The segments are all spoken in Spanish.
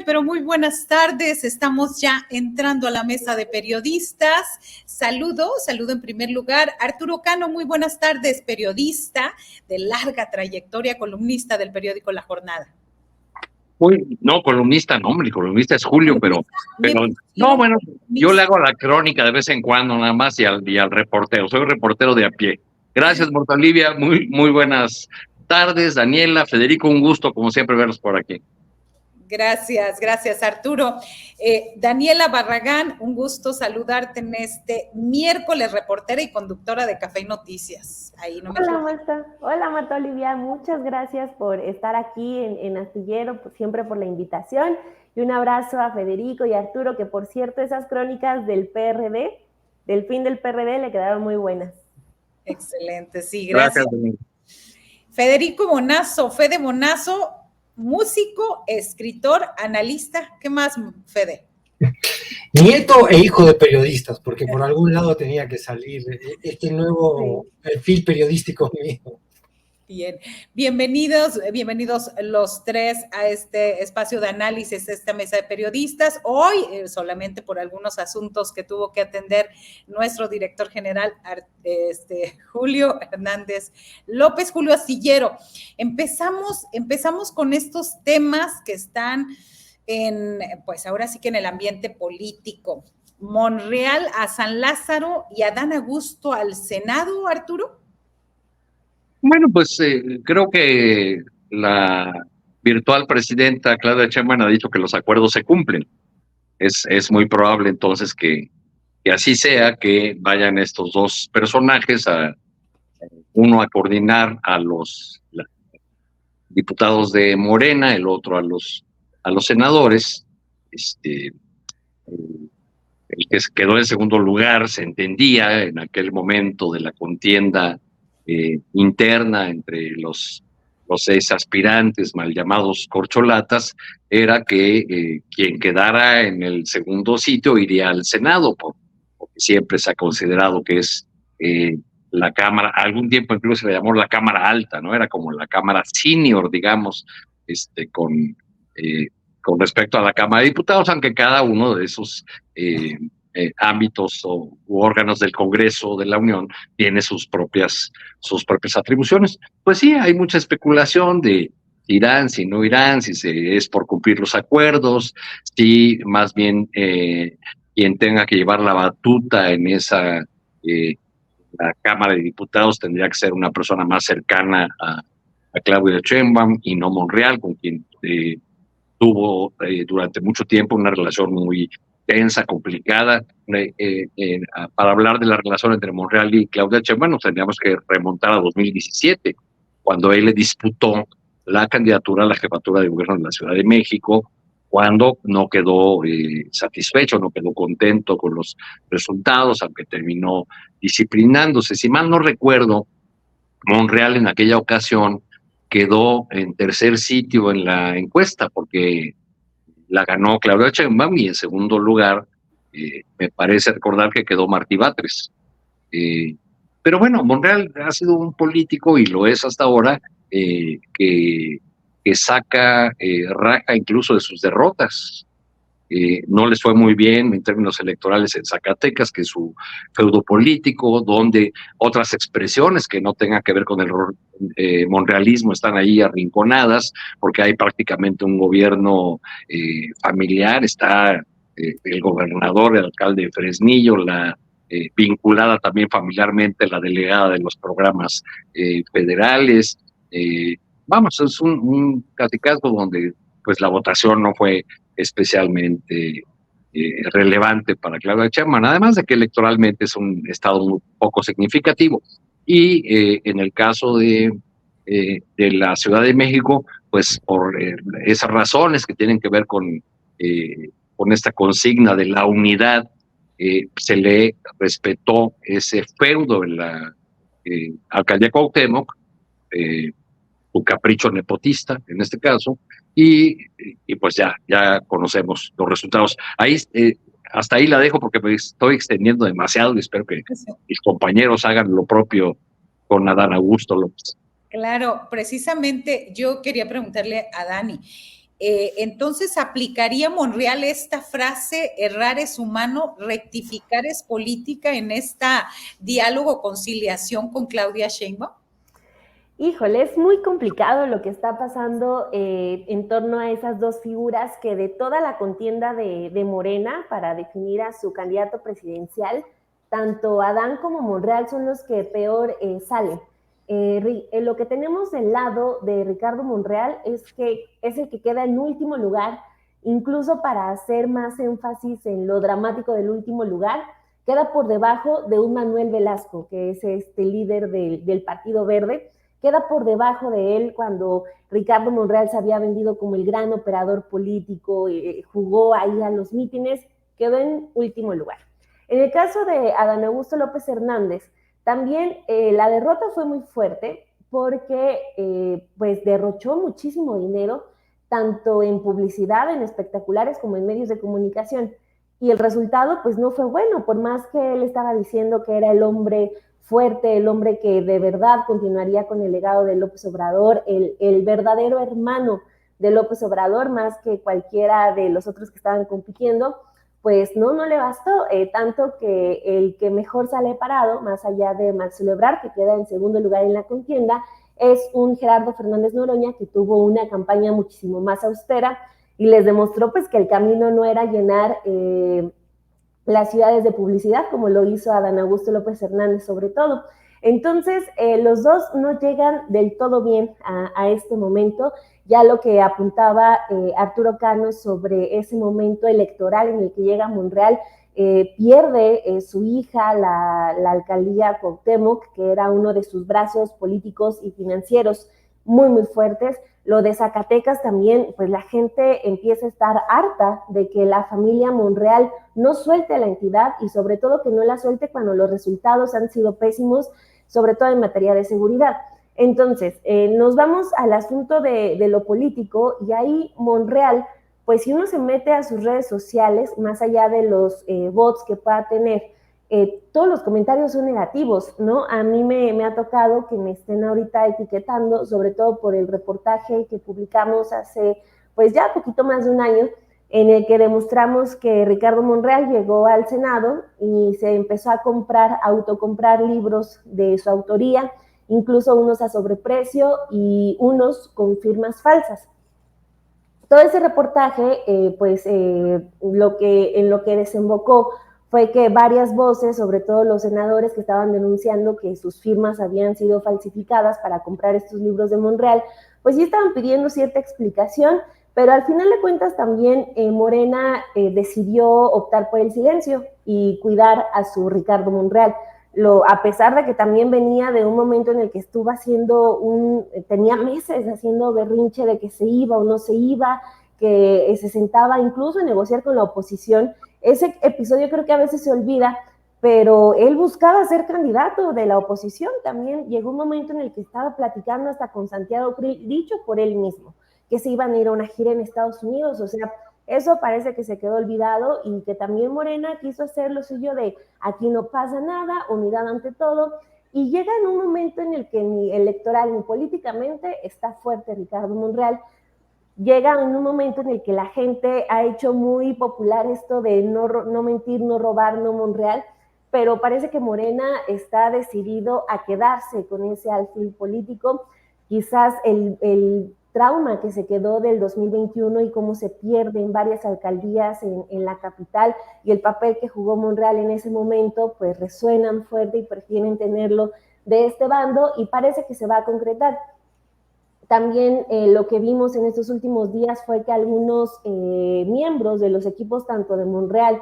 Pero muy buenas tardes. Estamos ya entrando a la mesa de periodistas. Saludo en primer lugar Arturo Cano. Muy buenas tardes, periodista de larga trayectoria, columnista del periódico La Jornada. No, columnista no, hombre, columnista es Julio, pero no, bueno, yo le hago la crónica de vez en cuando nada más y al reportero, soy reportero de a pie. Gracias, Marta Olivia, muy buenas tardes, Daniela, Federico, un gusto como siempre verlos por aquí. Gracias Arturo. Daniela Barragán, un gusto saludarte en este miércoles, reportera y conductora de Café y Noticias. Hola Marta Olivia, muchas gracias por estar aquí en Astillero, siempre por la invitación, y un abrazo a Federico y Arturo, que por cierto esas crónicas del PRD, del fin del PRD, le quedaron muy buenas. Excelente, sí, gracias. Federico Bonazo, Fede Bonazo, músico, escritor, analista. ¿Qué más, Fede? Nieto e hijo de periodistas, porque por algún lado tenía que salir este nuevo perfil periodístico mío. Bien, bienvenidos los tres a este espacio de análisis, esta mesa de periodistas. Hoy, solamente por algunos asuntos que tuvo que atender nuestro director general, Julio Hernández López, Julio Astillero. Empezamos con estos temas que están pues ahora sí que en el ambiente político. Monreal a San Lázaro y Adán Augusto al Senado, Arturo. Bueno, pues creo que la virtual presidenta Claudia Sheinbaum ha dicho que los acuerdos se cumplen. Es muy probable entonces que así sea, que vayan estos dos personajes, uno a coordinar a los diputados de Morena, el otro a los senadores. El que quedó en segundo lugar se entendía en aquel momento de la contienda interna entre los 6 aspirantes mal llamados corcholatas, era que quien quedara en el segundo sitio iría al Senado, porque siempre se ha considerado que es la Cámara, algún tiempo incluso se le llamó la Cámara Alta, ¿no? Era como la Cámara Senior, digamos, con respecto a la Cámara de Diputados, aunque cada uno de esos ámbitos u órganos del Congreso de la Unión tiene sus propias atribuciones. Pues sí, hay mucha especulación de irán, si no irán, si es por cumplir los acuerdos, si más bien quien tenga que llevar la batuta en esa la Cámara de Diputados tendría que ser una persona más cercana a Claudia Sheinbaum y no Monreal, con quien tuvo durante mucho tiempo una relación muy tensa, complicada. Para hablar de la relación entre Monreal y Claudia Sheinbaum nos tendríamos que remontar a 2017, cuando él le disputó la candidatura a la jefatura de gobierno de la Ciudad de México, cuando no quedó satisfecho, no quedó contento con los resultados, aunque terminó disciplinándose. Si mal no recuerdo, Monreal en aquella ocasión quedó en tercer sitio en la encuesta, porque la ganó Claudia Sheinbaum y en segundo lugar me parece recordar que quedó Martí Batres. Pero bueno, Monreal ha sido un político, y lo es hasta ahora, que saca raja incluso de sus derrotas. No les fue muy bien en términos electorales en Zacatecas, que es su feudo político, donde otras expresiones que no tengan que ver con el monrealismo están ahí arrinconadas, porque hay prácticamente un gobierno familiar. Está el gobernador, el alcalde de Fresnillo, vinculada también familiarmente la delegada de los programas federales. Vamos, es un catecazgo donde pues la votación no fue especialmente relevante para Claudia Sheinbaum, además de que electoralmente es un estado muy poco significativo. Y en el caso de la Ciudad de México, pues por esas razones que tienen que ver con esta consigna de la unidad, se le respetó ese feudo en la alcaldía Cuauhtémoc, un capricho nepotista en este caso, y pues ya conocemos los resultados. Ahí hasta ahí la dejo porque me estoy extendiendo demasiado y espero que mis compañeros hagan lo propio con Adán Augusto López. Claro, precisamente yo quería preguntarle a Dani, entonces, ¿aplicaría Monreal esta frase, errar es humano, rectificar es política en esta diálogo, conciliación con Claudia Sheinbaum? Híjole, es muy complicado lo que está pasando en torno a esas dos figuras que de toda la contienda de Morena para definir a su candidato presidencial, tanto Adán como Monreal son los que peor salen. Lo que tenemos del lado de Ricardo Monreal es que es el que queda en último lugar, incluso para hacer más énfasis en lo dramático del último lugar, queda por debajo de un Manuel Velasco, que es este líder del Partido Verde. Queda por debajo de él cuando Ricardo Monreal se había vendido como el gran operador político, jugó ahí a los mítines, quedó en último lugar. En el caso de Adán Augusto López Hernández, también la derrota fue muy fuerte porque pues derrochó muchísimo dinero, tanto en publicidad, en espectaculares, como en medios de comunicación. Y el resultado pues no fue bueno, por más que él estaba diciendo que era el hombre fuerte, el hombre que de verdad continuaría con el legado de López Obrador, el verdadero hermano de López Obrador, más que cualquiera de los otros que estaban compitiendo, pues no le bastó, tanto que el que mejor sale parado, más allá de Marcelo Ebrard, que queda en segundo lugar en la contienda, es un Gerardo Fernández Noroña, que tuvo una campaña muchísimo más austera y les demostró pues que el camino no era llenar las ciudades de publicidad, como lo hizo Adán Augusto López Hernández sobre todo. Entonces, los dos no llegan del todo bien a este momento. Ya lo que apuntaba Arturo Cano sobre ese momento electoral en el que llega Monreal, pierde su hija la alcaldía Cuauhtémoc, que era uno de sus brazos políticos y financieros muy, muy fuertes. Lo de Zacatecas también, pues la gente empieza a estar harta de que la familia Monreal no suelte la entidad y sobre todo que no la suelte cuando los resultados han sido pésimos, sobre todo en materia de seguridad. Entonces, nos vamos al asunto de lo político y ahí Monreal, pues si uno se mete a sus redes sociales, más allá de los bots que pueda tener, todos los comentarios son negativos, ¿no? A mí me ha tocado que me estén ahorita etiquetando, sobre todo por el reportaje que publicamos hace, pues ya poquito más de un año, en el que demostramos que Ricardo Monreal llegó al Senado y se empezó a autocomprar libros de su autoría, incluso unos a sobreprecio y unos con firmas falsas. Todo ese reportaje, en lo que desembocó fue que varias voces, sobre todo los senadores que estaban denunciando que sus firmas habían sido falsificadas para comprar estos libros de Monreal, pues sí estaban pidiendo cierta explicación, pero al final de cuentas también Morena decidió optar por el silencio y cuidar a su Ricardo Monreal. A pesar de que también venía de un momento en el que estuvo tenía meses haciendo berrinche de que se iba o no se iba, que se sentaba incluso a negociar con la oposición. Ese episodio creo que a veces se olvida, pero él buscaba ser candidato de la oposición. También llegó un momento en el que estaba platicando hasta con Santiago Krill, dicho por él mismo, que se iban a ir a una gira en Estados Unidos. O sea, eso parece que se quedó olvidado y que también Morena quiso hacer lo suyo de aquí no pasa nada, unidad ante todo, y llega en un momento en el que ni electoral ni políticamente está fuerte Ricardo Monreal. Llega en un momento en el que la gente ha hecho muy popular esto de no mentir, no robar, no Monreal, pero parece que Morena está decidido a quedarse con ese alfil político. Quizás el trauma que se quedó del 2021 y cómo se pierde en varias alcaldías en la capital y el papel que jugó Monreal en ese momento, pues resuenan fuerte y prefieren tenerlo de este bando y parece que se va a concretar. También lo que vimos en estos últimos días fue que algunos miembros de los equipos tanto de Monreal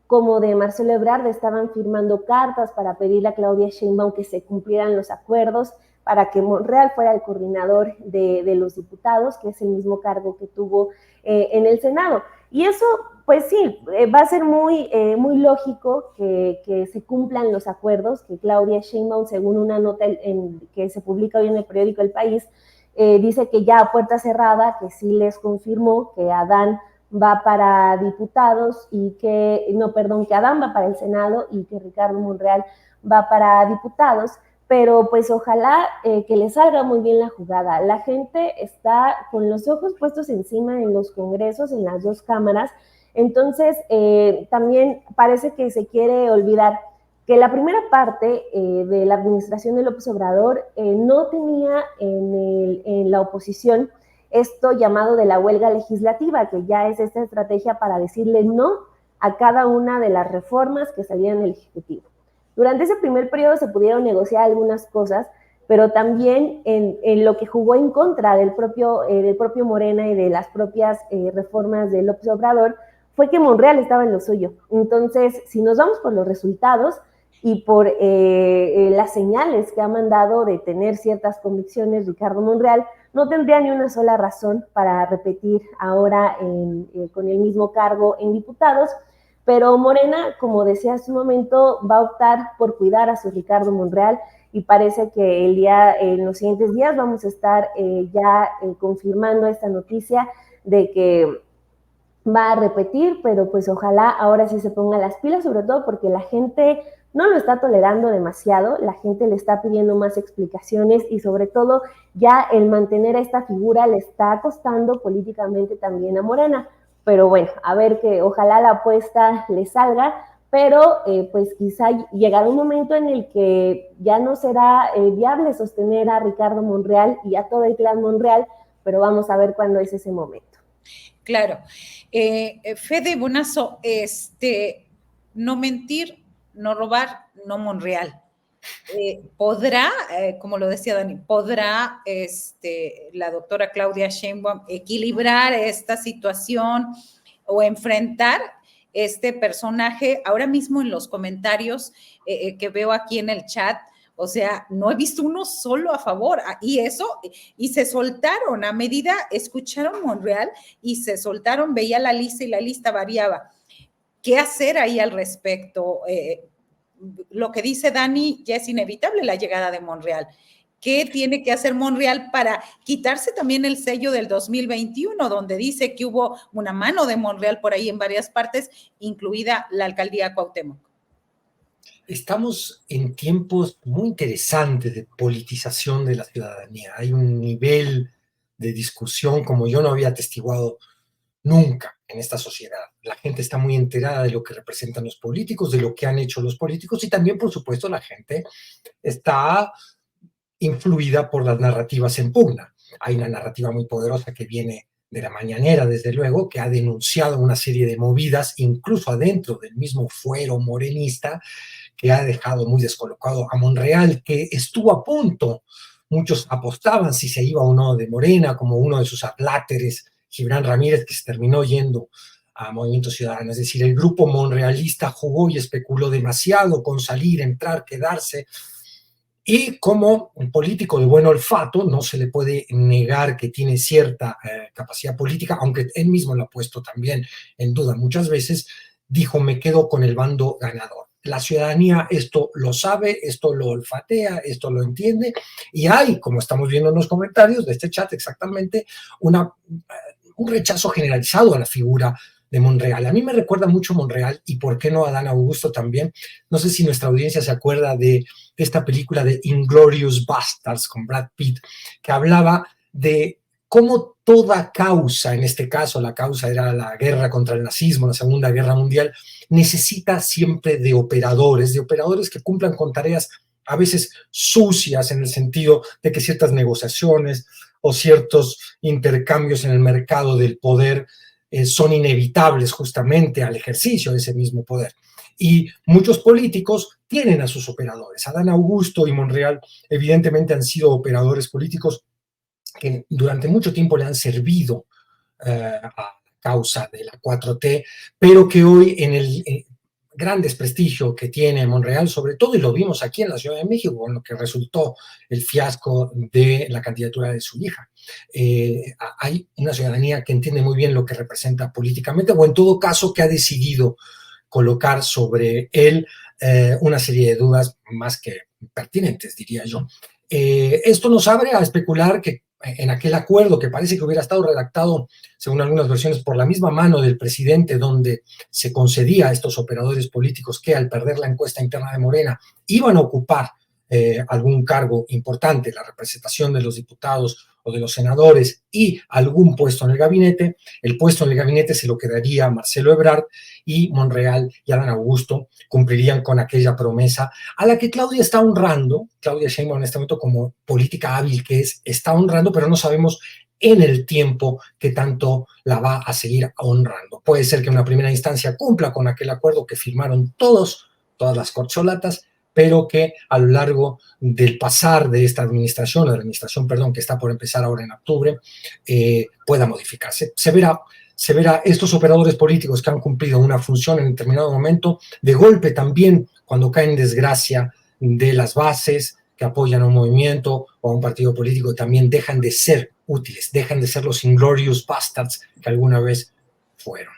como de Marcelo Ebrard estaban firmando cartas para pedirle a Claudia Sheinbaum que se cumplieran los acuerdos para que Monreal fuera el coordinador de los diputados, que es el mismo cargo que tuvo en el Senado. Y eso, pues sí, va a ser muy lógico que se cumplan los acuerdos, que Claudia Sheinbaum, según una nota que se publica hoy en el periódico El País, dice que ya a puerta cerrada, que sí les confirmó que Adán va para diputados que Adán va para el Senado y que Ricardo Monreal va para diputados, pero pues ojalá que le salga muy bien la jugada. La gente está con los ojos puestos encima en los congresos, en las dos cámaras, entonces también parece que se quiere olvidar que la primera parte de la administración de López Obrador no tenía en la oposición esto llamado de la huelga legislativa, que ya es esta estrategia para decirle no a cada una de las reformas que salían del Ejecutivo. Durante ese primer periodo se pudieron negociar algunas cosas, pero también en lo que jugó en contra del propio Morena y de las propias reformas de López Obrador fue que Monreal estaba en lo suyo. Entonces, si nos vamos por los resultados y por las señales que ha mandado de tener ciertas convicciones Ricardo Monreal, no tendría ni una sola razón para repetir ahora con el mismo cargo en diputados, pero Morena, como decía hace un momento, va a optar por cuidar a su Ricardo Monreal y parece que en los siguientes días vamos a estar confirmando esta noticia de que va a repetir, pero pues ojalá ahora sí se ponga las pilas, sobre todo porque la gente no lo está tolerando demasiado, la gente le está pidiendo más explicaciones y sobre todo ya el mantener a esta figura le está costando políticamente también a Morena. Pero bueno, a ver que ojalá la apuesta le salga, pero pues quizá llegará un momento en el que ya no será viable sostener a Ricardo Monreal y a todo el clan Monreal, pero vamos a ver cuándo es ese momento. Claro. Fede Bonazo, no mentir, no robar, no Monreal. ¿Podrá, como lo decía Dani, podrá la doctora Claudia Sheinbaum equilibrar esta situación o enfrentar este personaje? Ahora mismo en los comentarios que veo aquí en el chat, o sea, no he visto uno solo a favor, y se soltaron a medida, escucharon Monreal y se soltaron, veía la lista y la lista variaba. ¿Qué hacer ahí al respecto? Lo que dice Dani, ya es inevitable la llegada de Monreal. ¿Qué tiene que hacer Monreal para quitarse también el sello del 2021, donde dice que hubo una mano de Monreal por ahí en varias partes, incluida la alcaldía Cuauhtémoc? Estamos en tiempos muy interesantes de politización de la ciudadanía. Hay un nivel de discusión como yo no había atestiguado nunca en esta sociedad. La gente está muy enterada de lo que representan los políticos, de lo que han hecho los políticos y también, por supuesto, la gente está influida por las narrativas en pugna. Hay una narrativa muy poderosa que viene de la mañanera, desde luego, que ha denunciado una serie de movidas, incluso adentro del mismo fuero morenista, que ha dejado muy descolocado a Monreal, que estuvo a punto, muchos apostaban si se iba o no de Morena, como uno de sus adláteres, Gibran Ramírez, que se terminó yendo a Movimiento Ciudadano. Es decir, el grupo monrealista jugó y especuló demasiado con salir, entrar, quedarse, y como un político de buen olfato, no se le puede negar que tiene cierta capacidad política, aunque él mismo lo ha puesto también en duda muchas veces, dijo, me quedo con el bando ganador. La ciudadanía esto lo sabe, esto lo olfatea, esto lo entiende, y hay, como estamos viendo en los comentarios de este chat exactamente, un rechazo generalizado a la figura de Monreal. A mí me recuerda mucho Monreal, y por qué no a Adán Augusto también. No sé si nuestra audiencia se acuerda de esta película de Inglourious Basterds con Brad Pitt, que hablaba de cómo toda causa, en este caso la causa era la guerra contra el nazismo, la Segunda Guerra Mundial, necesita siempre de operadores que cumplan con tareas a veces sucias, en el sentido de que ciertas negociaciones o ciertos intercambios en el mercado del poder son inevitables justamente al ejercicio de ese mismo poder. Y muchos políticos tienen a sus operadores. Adán Augusto y Monreal evidentemente han sido operadores políticos que durante mucho tiempo le han servido a causa de la 4T, pero que hoy en el gran desprestigio que tiene Monreal, sobre todo, y lo vimos aquí en la Ciudad de México, con lo que resultó el fiasco de la candidatura de su hija. Hay una ciudadanía que entiende muy bien lo que representa políticamente, o en todo caso que ha decidido colocar sobre él una serie de dudas más que pertinentes, diría yo. Esto nos abre a especular que en aquel acuerdo que parece que hubiera estado redactado, según algunas versiones, por la misma mano del presidente, donde se concedía a estos operadores políticos que al perder la encuesta interna de Morena iban a ocupar algún cargo importante, la representación de los diputados o de los senadores y algún puesto en el gabinete, el puesto en el gabinete se lo quedaría Marcelo Ebrard y Monreal y Adán Augusto cumplirían con aquella promesa a la que Claudia está honrando, Claudia Sheinbaum en este momento como política hábil que es, está honrando, pero no sabemos en el tiempo que tanto la va a seguir honrando. Puede ser que en una primera instancia cumpla con aquel acuerdo que firmaron todas las corcholatas, pero que a lo largo del pasar de esta administración, la administración, perdón, que está por empezar ahora en octubre, pueda modificarse. Se verá estos operadores políticos que han cumplido una función en determinado momento, de golpe también, cuando caen en desgracia de las bases que apoyan a un movimiento o a un partido político, también dejan de ser útiles, dejan de ser los inglorious bastards que alguna vez fueron.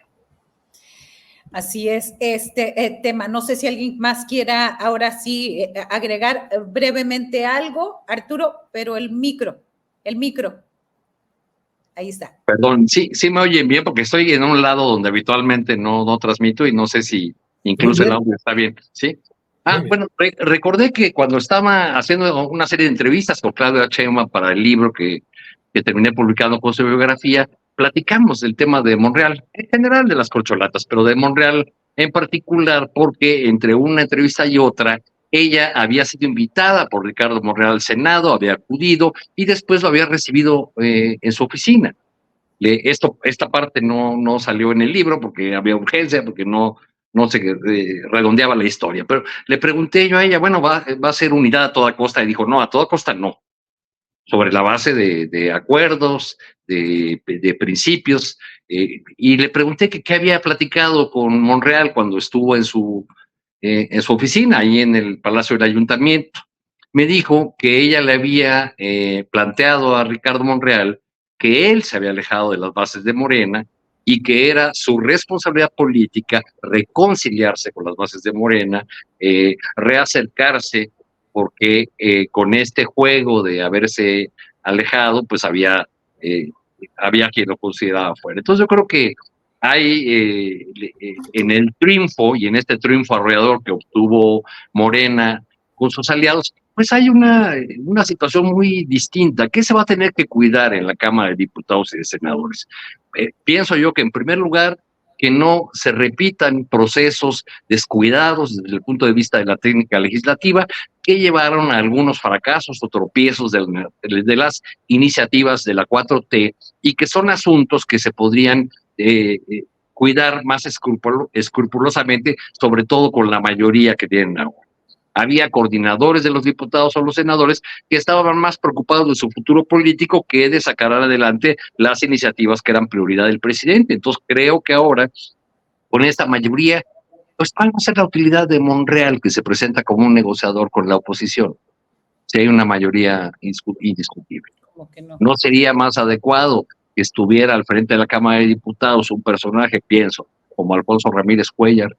Así es, este tema. No sé si alguien más quiera ahora sí agregar brevemente algo, Arturo, pero el micro. Ahí está. Perdón, sí me oyen bien porque estoy en un lado donde habitualmente no transmito y no sé si incluso el audio está bien, ¿sí? Bueno, recordé que cuando estaba haciendo una serie de entrevistas con Claudia Sheinbaum para el libro que terminé publicando con su biografía, platicamos del tema de Monreal, en general de las corcholatas, pero de Monreal en particular, porque entre una entrevista y otra, ella había sido invitada por Ricardo Monreal al Senado, había acudido y después lo había recibido en su oficina. Esta parte no salió en el libro porque había urgencia, porque no se redondeaba la historia, pero le pregunté yo a ella, bueno, ¿va a ser unidad a toda costa? Y dijo, no, a toda costa no. Sobre la base de acuerdos, de principios, y le pregunté qué había platicado con Monreal cuando estuvo en su oficina, ahí en el Palacio del Ayuntamiento. Me dijo que ella le había planteado a Ricardo Monreal que él se había alejado de las bases de Morena y que era su responsabilidad política reconciliarse con las bases de Morena, reacercarse, porque con este juego de haberse alejado, pues había quien lo consideraba fuera. Entonces yo creo que hay en el triunfo y en este triunfo arrollador que obtuvo Morena con sus aliados, pues hay una situación muy distinta. ¿Qué se va a tener que cuidar en la Cámara de Diputados y de Senadores? Pienso yo que en primer lugar, que no se repitan procesos descuidados desde el punto de vista de la técnica legislativa que llevaron a algunos fracasos o tropiezos de las iniciativas de la 4T y que son asuntos que se podrían cuidar más escrupulosamente, sobre todo con la mayoría que tienen ahora. Había coordinadores de los diputados o los senadores que estaban más preocupados de su futuro político que de sacar adelante las iniciativas que eran prioridad del presidente. Entonces creo que ahora, con esta mayoría, pues ¿cuál va a ser la utilidad de Monreal, que se presenta como un negociador con la oposición? Si hay una mayoría indiscutible. ¿No sería más adecuado que estuviera al frente de la Cámara de Diputados un personaje, pienso, como Alfonso Ramírez Cuellar,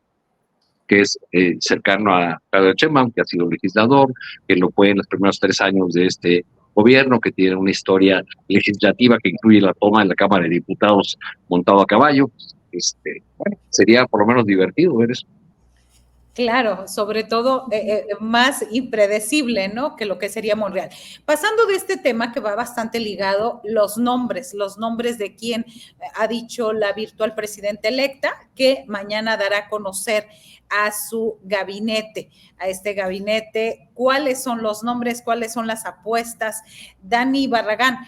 que es cercano a Claudia Sheinbaum, que ha sido legislador, que lo fue en los primeros 3 años de este gobierno, que tiene una historia legislativa que incluye la toma de la Cámara de Diputados montado a caballo? Bueno, sería por lo menos divertido ver eso. Claro, sobre todo más impredecible, ¿no? Que lo que sería Monreal. Pasando de este tema que va bastante ligado, los nombres de quien ha dicho la virtual presidenta electa, que mañana dará a conocer a su gabinete, a este gabinete, cuáles son los nombres, cuáles son las apuestas. Dani Barragán,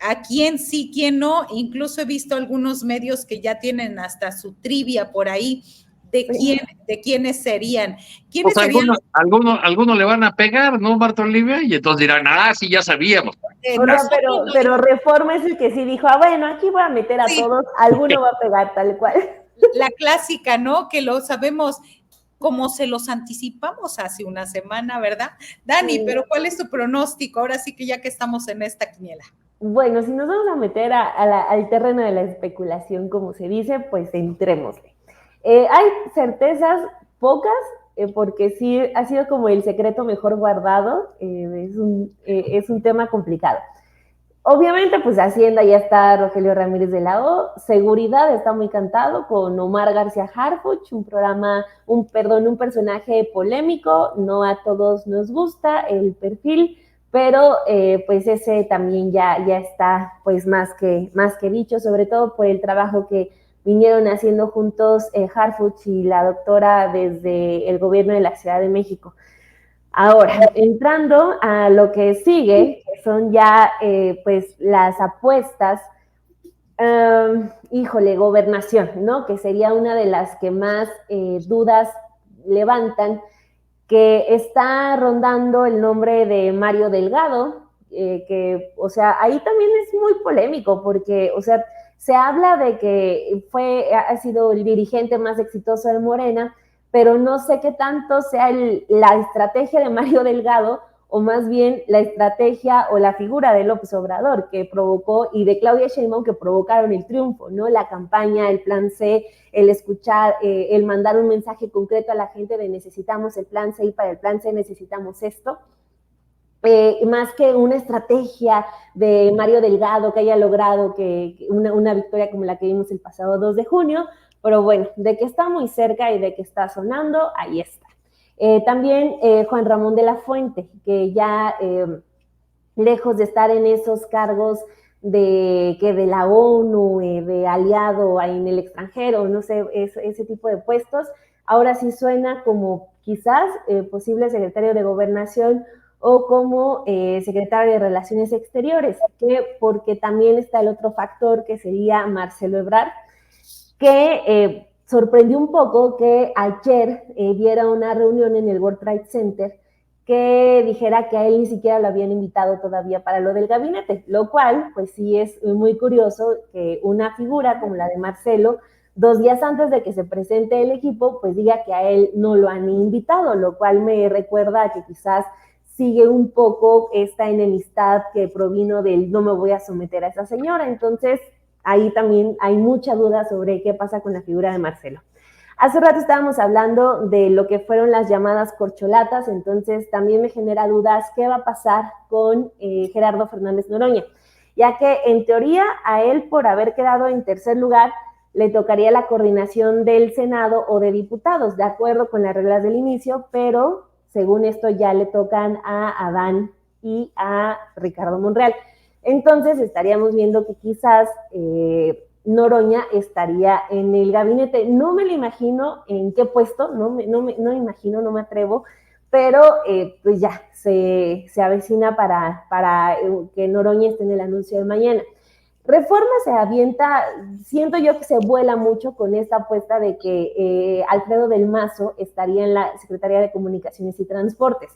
¿a quién sí, quién no? Incluso he visto algunos medios que ya tienen hasta su trivia por ahí. ¿De quiénes serían? ¿Quiénes serían? Algunos le van a pegar, ¿no, Marta Olivia? Y entonces dirán, sí, ya sabíamos. Pero Reforma es el que sí dijo, bueno, aquí voy a meter a todos, alguno va a pegar tal cual. La clásica, ¿no? Que lo sabemos como se los anticipamos hace una semana, ¿verdad? Dani, sí. Pero ¿cuál es tu pronóstico? Ahora sí que ya que estamos en esta quiniela. Bueno, si nos vamos a meter al terreno de la especulación, como se dice, pues entrémosle. Hay certezas pocas, porque sí ha sido como el secreto mejor guardado, es un tema complicado. Obviamente, pues Hacienda ya está Rogelio Ramírez de la O, Seguridad está muy cantado con Omar García Harfuch, un personaje polémico, no a todos nos gusta el perfil, pero pues ese también ya está pues más que dicho, sobre todo por el trabajo que vinieron haciendo juntos Harfuch y la doctora desde el gobierno de la Ciudad de México. Ahora, entrando a lo que sigue, que son ya pues las apuestas, gobernación, ¿no? Que sería una de las que más dudas levantan, que está rondando el nombre de Mario Delgado, que, o sea, ahí también es muy polémico, porque, o sea, se habla de que ha sido el dirigente más exitoso de Morena, pero no sé qué tanto sea la estrategia de Mario Delgado, o más bien la estrategia o la figura de López Obrador que provocó, y de Claudia Sheinbaum, que provocaron el triunfo, ¿no? La campaña, el plan C, el escuchar, el mandar un mensaje concreto a la gente de necesitamos el plan C y para el plan C necesitamos esto. Más que una estrategia de Mario Delgado que haya logrado una victoria como la que vimos el pasado 2 de junio, pero bueno, de que está muy cerca y de que está sonando, ahí está. También Juan Ramón de la Fuente, que ya lejos de estar en esos cargos de la ONU, de aliado en el extranjero, no sé, ese tipo de puestos, ahora sí suena como quizás posible secretario de Gobernación o como secretario de Relaciones Exteriores, porque también está el otro factor que sería Marcelo Ebrard, que sorprendió un poco que ayer diera una reunión en el World Trade Center que dijera que a él ni siquiera lo habían invitado todavía para lo del gabinete, lo cual pues sí es muy curioso que una figura como la de Marcelo, 2 días antes de que se presente el equipo, pues diga que a él no lo han invitado, lo cual me recuerda a que quizás sigue un poco esta enemistad que provino del no me voy a someter a esa señora. Entonces ahí también hay mucha duda sobre qué pasa con la figura de Marcelo. Hace rato estábamos hablando de lo que fueron las llamadas corcholatas, entonces también me genera dudas qué va a pasar con Gerardo Fernández Noroña, ya que en teoría a él, por haber quedado en tercer lugar, le tocaría la coordinación del Senado o de diputados, de acuerdo con las reglas del inicio, pero según esto ya le tocan a Adán y a Ricardo Monreal. Entonces estaríamos viendo que quizás Noroña estaría en el gabinete. No me lo imagino en qué puesto, no me imagino, no me atrevo, pero pues ya se avecina para que Noroña esté en el anuncio de mañana. Reforma se avienta, siento yo que se vuela mucho con esta apuesta de que Alfredo del Mazo estaría en la Secretaría de Comunicaciones y Transportes.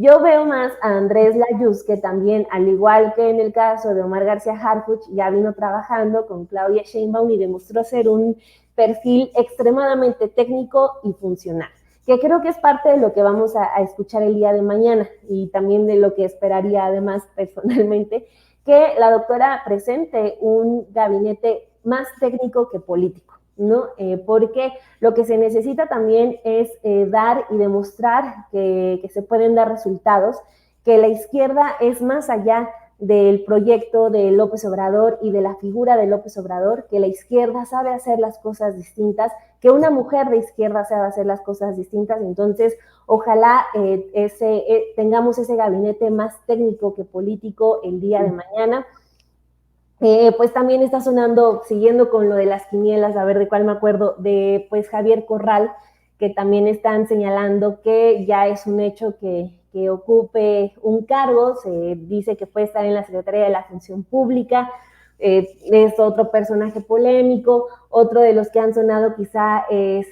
Yo veo más a Andrés Layuz, que también, al igual que en el caso de Omar García Harfuch, ya vino trabajando con Claudia Sheinbaum y demostró ser un perfil extremadamente técnico y funcional, que creo que es parte de lo que vamos a escuchar el día de mañana y también de lo que esperaría además personalmente, que la doctora presente un gabinete más técnico que político, ¿no? Porque lo que se necesita también es dar y demostrar que se pueden dar resultados, que la izquierda es más allá del proyecto de López Obrador y de la figura de López Obrador, que la izquierda sabe hacer las cosas distintas, que una mujer de izquierda sabe hacer las cosas distintas. Entonces ojalá tengamos ese gabinete más técnico que político el día de mañana. Pues también está sonando, siguiendo con lo de las quinielas, a ver de cuál me acuerdo, de pues Javier Corral, que también están señalando que ya es un hecho que ocupe un cargo, se dice que puede estar en la Secretaría de la Función Pública, es otro personaje polémico. Otro de los que han sonado quizá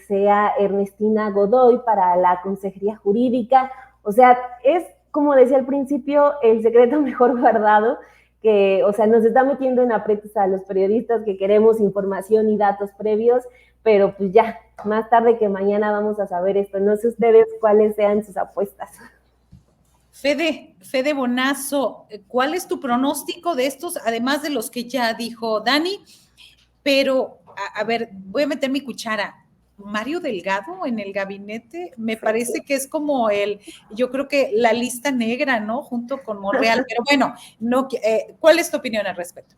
sea Ernestina Godoy para la Consejería Jurídica. O sea, es, como decía al principio, el secreto mejor guardado, que, o sea, nos está metiendo en aprietos a los periodistas que queremos información y datos previos, pero pues ya, más tarde que mañana vamos a saber esto. No sé ustedes cuáles sean sus apuestas. Fede Bonazo, ¿cuál es tu pronóstico de estos, además de los que ya dijo Dani? Pero, a ver, voy a meter mi cuchara. Mario Delgado en el gabinete, me parece que es como yo creo que la lista negra, ¿no? Junto con Monreal, pero bueno, no, ¿cuál es tu opinión al respecto?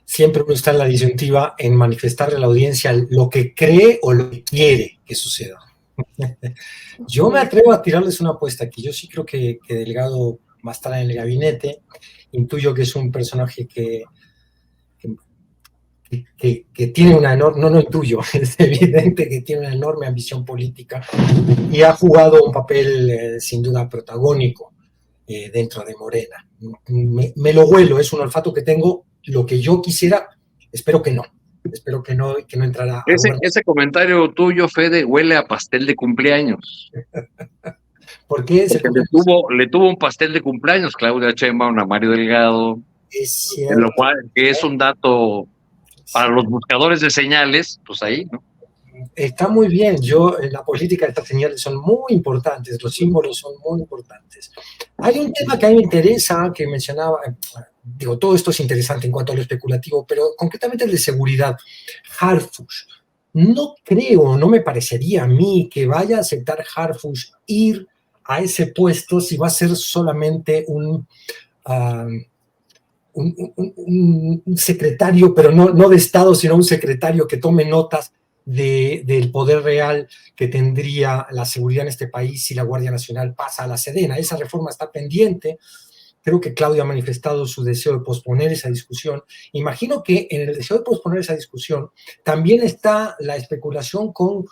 Siempre uno está en la disyuntiva en manifestarle a la audiencia lo que cree o lo que quiere que suceda. Yo me atrevo a tirarles una apuesta aquí. Yo sí creo que Delgado va a estar en el gabinete. Intuyo que es un personaje que tiene una enorme, no intuyo, es evidente que tiene una enorme ambición política y ha jugado un papel sin duda protagónico dentro de Morena. Me lo huelo, es un olfato que tengo. Lo que yo quisiera, espero que no entrará. Ese comentario tuyo, Fede, huele a pastel de cumpleaños. ¿Por qué? Le tuvo un pastel de cumpleaños Claudia Sheinbaum a Mario Delgado, es cierto, en lo cual que es un dato para los buscadores de señales, pues ahí, ¿no? Está muy bien. Yo, en la política, estas señales son muy importantes, los símbolos son muy importantes. Hay un tema que a mí me interesa, que mencionaba, digo, todo esto es interesante en cuanto a lo especulativo, pero concretamente el de seguridad. Harfush, no creo, no me parecería a mí que vaya a aceptar Harfush ir a ese puesto si va a ser solamente un secretario, pero no de Estado, sino un secretario que tome notas del poder real que tendría la seguridad en este país si la Guardia Nacional pasa a la Sedena. Esa reforma está pendiente. Creo que Claudia ha manifestado su deseo de posponer esa discusión. Imagino que en el deseo de posponer esa discusión también está la especulación con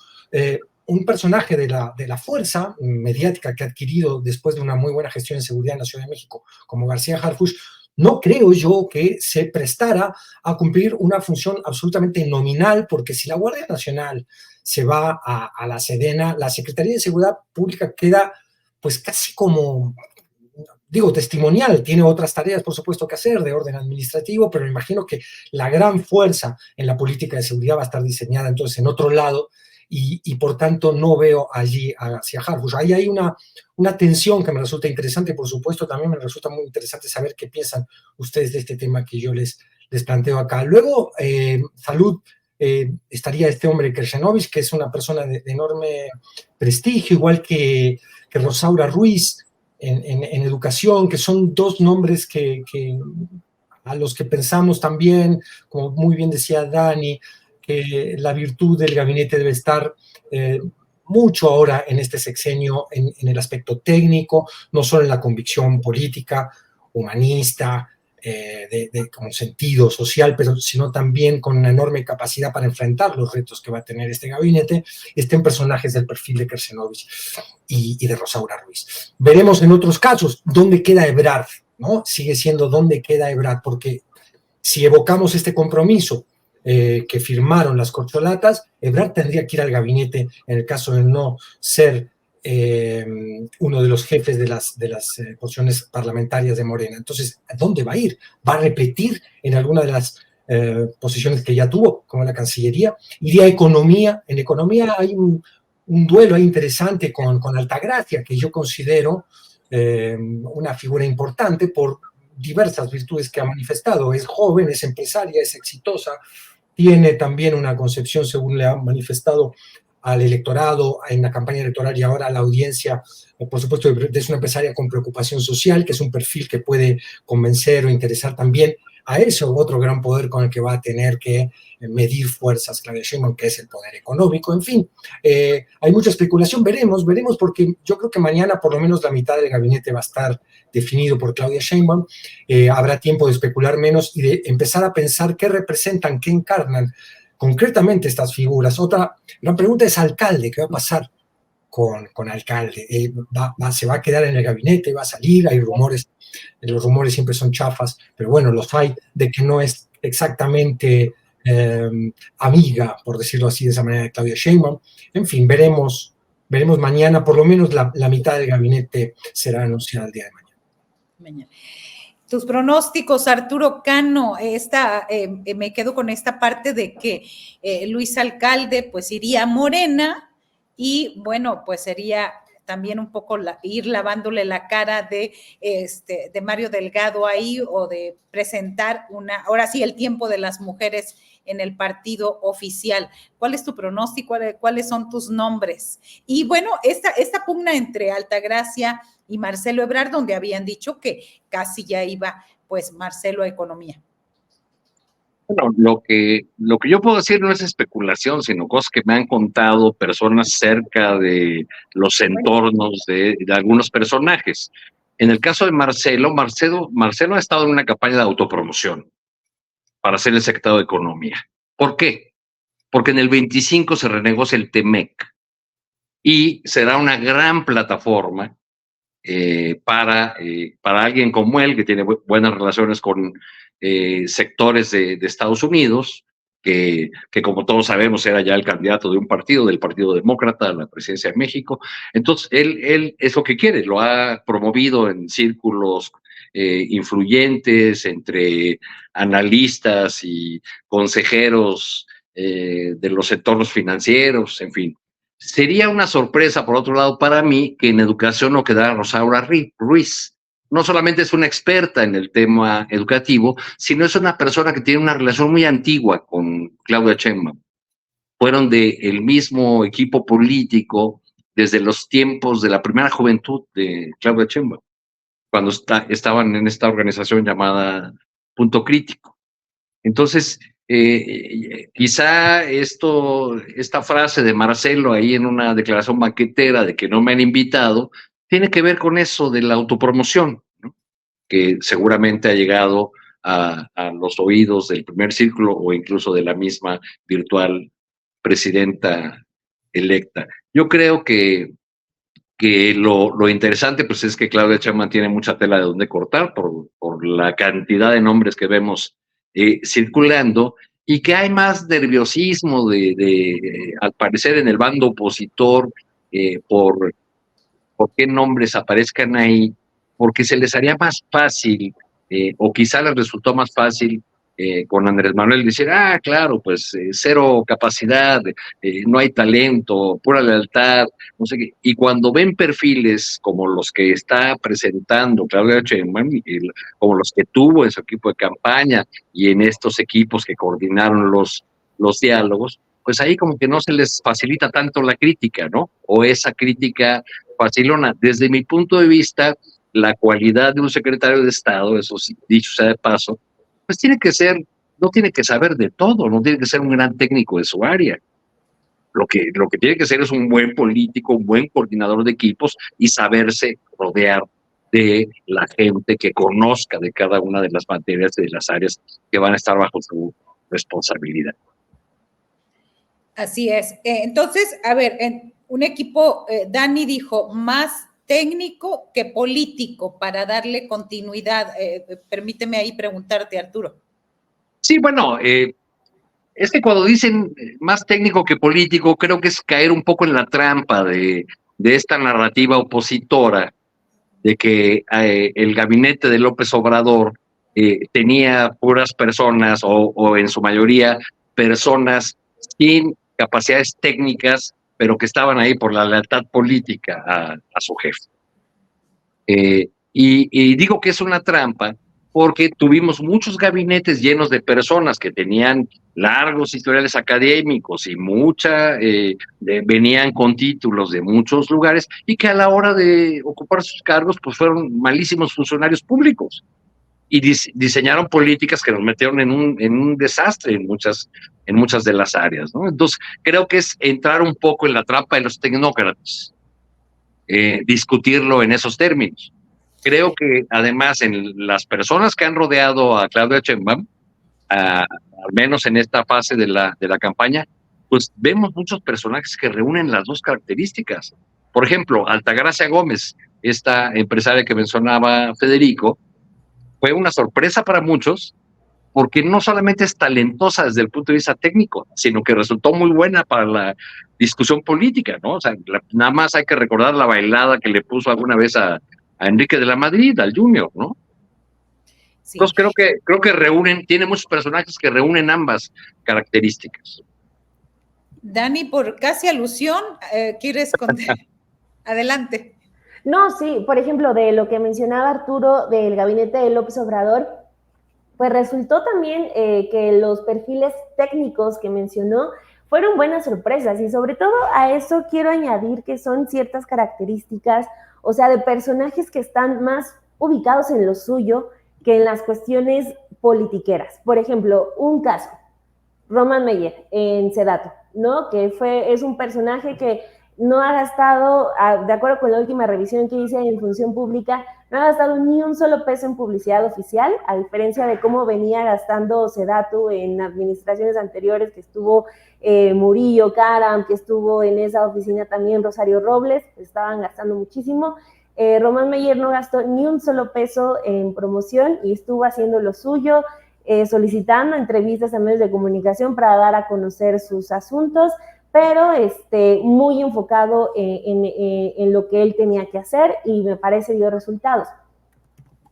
un personaje de la fuerza mediática que ha adquirido después de una muy buena gestión en seguridad en la Ciudad de México, como García Harfuch. No creo yo que se prestara a cumplir una función absolutamente nominal, porque si la Guardia Nacional se va a la Sedena, la Secretaría de Seguridad Pública queda pues casi como, digo, testimonial. Tiene otras tareas, por supuesto, que hacer de orden administrativo, pero me imagino que la gran fuerza en la política de seguridad va a estar diseñada entonces en otro lado, y por tanto no veo allí hacia Harfuch. Ahí hay una tensión que me resulta interesante. Por supuesto, también me resulta muy interesante saber qué piensan ustedes de este tema que yo les planteo acá. Luego, salud, estaría este hombre Kershanovich, que es una persona de enorme prestigio, igual que Rosaura Ruiz en educación, que son dos nombres que a los que pensamos también, como muy bien decía Dani, que la virtud del gabinete debe estar mucho ahora en este sexenio en el aspecto técnico, no solo en la convicción política, humanista, como sentido social, pero sino también con una enorme capacidad para enfrentar los retos que va a tener este gabinete, estén personajes del perfil de Kershanovich y de Rosaura Ruiz. Veremos en otros casos dónde queda Ebrard, ¿no? Sigue siendo dónde queda Ebrard, porque si evocamos este compromiso que firmaron las corcholatas, Ebrard tendría que ir al gabinete en el caso de no ser uno de los jefes de las porciones parlamentarias de Morena. Entonces, ¿a dónde va a ir? ¿Va a repetir en alguna de las posiciones que ya tuvo, como la Cancillería? ¿Iría a Economía? En Economía hay un duelo ahí interesante con Altagracia, que yo considero una figura importante por diversas virtudes que ha manifestado. Es joven, es empresaria, es exitosa, tiene también una concepción, según le ha manifestado al electorado en la campaña electoral y ahora a la audiencia, por supuesto, es una empresaria con preocupación social, que es un perfil que puede convencer o interesar también a ese otro gran poder con el que va a tener que medir fuerzas Claudia Sheinbaum, que es el poder económico. En fin, hay mucha especulación, veremos, porque yo creo que mañana por lo menos la mitad del gabinete va a estar definido por Claudia Sheinbaum. Habrá tiempo de especular menos y de empezar a pensar qué representan, qué encarnan concretamente estas figuras. Otra gran pregunta es alcalde, ¿qué va a pasar con alcalde? ¿Se va a quedar en el gabinete? ¿Va a salir? Hay rumores, los rumores siempre son chafas, pero bueno, los hay, de que no es exactamente amiga, por decirlo así, de esa manera, de Claudia Sheinbaum. En fin, veremos mañana, por lo menos la mitad del gabinete será anunciada el día de mañana. Tus pronósticos, Arturo Cano. Me quedo con esta parte de que Luis Alcalde pues iría a Morena y bueno, pues sería también un poco ir lavándole la cara de Mario Delgado ahí, o de presentar ahora sí, el tiempo de las mujeres en el partido oficial. ¿Cuál es tu pronóstico? ¿Cuáles son tus nombres? Y bueno, esta pugna entre Altagracia y Marcelo Ebrard, donde habían dicho que casi ya iba pues Marcelo a Economía. Bueno, lo que yo puedo decir no es especulación, sino cosas que me han contado personas cerca de los entornos de algunos personajes. En el caso de Marcelo ha estado en una campaña de autopromoción para ser el secretario de Economía. ¿Por qué? Porque en el 25 se renegocia el TEMEC y será una gran plataforma para alguien como él, que tiene buenas relaciones con sectores de Estados Unidos, que como todos sabemos era ya el candidato de un partido, del Partido Demócrata a la presidencia de México. Entonces, él es lo que quiere, lo ha promovido en círculos influyentes, entre analistas y consejeros de los entornos financieros, en fin. Sería una sorpresa, por otro lado, para mí, que en educación no quedara Rosaura Ruiz. No solamente es una experta en el tema educativo, sino es una persona que tiene una relación muy antigua con Claudia Sheinbaum. Fueron del mismo equipo político desde los tiempos de la primera juventud de Claudia Sheinbaum, cuando estaban en esta organización llamada Punto Crítico. Entonces, quizá esta frase de Marcelo ahí en una declaración banquetera de que no me han invitado, tiene que ver con eso de la autopromoción, ¿no? Que seguramente ha llegado a los oídos del primer círculo o incluso de la misma virtual presidenta electa. Yo creo que lo interesante pues es que Claudia Sheinbaum tiene mucha tela de donde cortar por la cantidad de nombres que vemos circulando, y que hay más nerviosismo al parecer en el bando opositor por qué nombres aparezcan ahí, porque se les haría más fácil, o quizá les resultó más fácil con Andrés Manuel decir, claro, pues cero capacidad, no hay talento, pura lealtad, no sé qué. Y cuando ven perfiles como los que está presentando Claudia Sheinbaum, como los que tuvo en su equipo de campaña y en estos equipos que coordinaron los diálogos, pues ahí como que no se les facilita tanto la crítica, ¿no? O esa crítica facilona. Desde mi punto de vista, la cualidad de un secretario de Estado, eso sí, dicho sea de paso, pues no tiene que saber de todo, no tiene que ser un gran técnico de su área. Lo que tiene que ser es un buen político, un buen coordinador de equipos y saberse rodear de la gente que conozca de cada una de las materias, de las áreas que van a estar bajo su responsabilidad. Así es. Entonces, a ver, en un equipo, Dani dijo, más técnico que político para darle continuidad. Permíteme ahí preguntarte, Arturo. Sí, bueno, es que cuando dicen más técnico que político, creo que es caer un poco en la trampa de esta narrativa opositora de que el gabinete de López Obrador tenía puras personas o en su mayoría personas sin capacidades técnicas, pero que estaban ahí por la lealtad política a su jefe. Y digo que es una trampa porque tuvimos muchos gabinetes llenos de personas que tenían largos historiales académicos y venían con títulos de muchos lugares, y que a la hora de ocupar sus cargos pues fueron malísimos funcionarios públicos y diseñaron políticas que nos metieron en un desastre en muchas de las áreas, ¿no? Entonces creo que es entrar un poco en la trampa de los tecnócratas, discutirlo en esos términos. Creo que además en las personas que han rodeado a Claudia Sheinbaum, al menos en esta fase de la campaña, pues vemos muchos personajes que reúnen las dos características. Por ejemplo, Altagracia Gómez, esta empresaria que mencionaba Federico, fue una sorpresa para muchos porque no solamente es talentosa desde el punto de vista técnico, sino que resultó muy buena para la discusión política, ¿no? O sea, nada más hay que recordar la bailada que le puso alguna vez a Enrique de la Madrid, al Junior, ¿no? Sí. Entonces creo que tiene muchos personajes que reúnen ambas características. Dani, por casi alusión, ¿quieres contar? Adelante. No, sí, por ejemplo, de lo que mencionaba Arturo del gabinete de López Obrador, pues resultó también que los perfiles técnicos que mencionó fueron buenas sorpresas, y sobre todo a eso quiero añadir que son ciertas características, o sea, de personajes que están más ubicados en lo suyo que en las cuestiones politiqueras. Por ejemplo, un caso, Roman Meyer en Sedato, ¿no? Que es un personaje que no ha gastado, de acuerdo con la última revisión que hice en función pública, no ha gastado ni un solo peso en publicidad oficial, a diferencia de cómo venía gastando Sedato en administraciones anteriores, que estuvo Murillo Karam, que estuvo en esa oficina también Rosario Robles, estaban gastando muchísimo. Román Meyer no gastó ni un solo peso en promoción y estuvo haciendo lo suyo, solicitando entrevistas a medios de comunicación para dar a conocer sus asuntos, pero muy enfocado en lo que él tenía que hacer, y me parece dio resultados.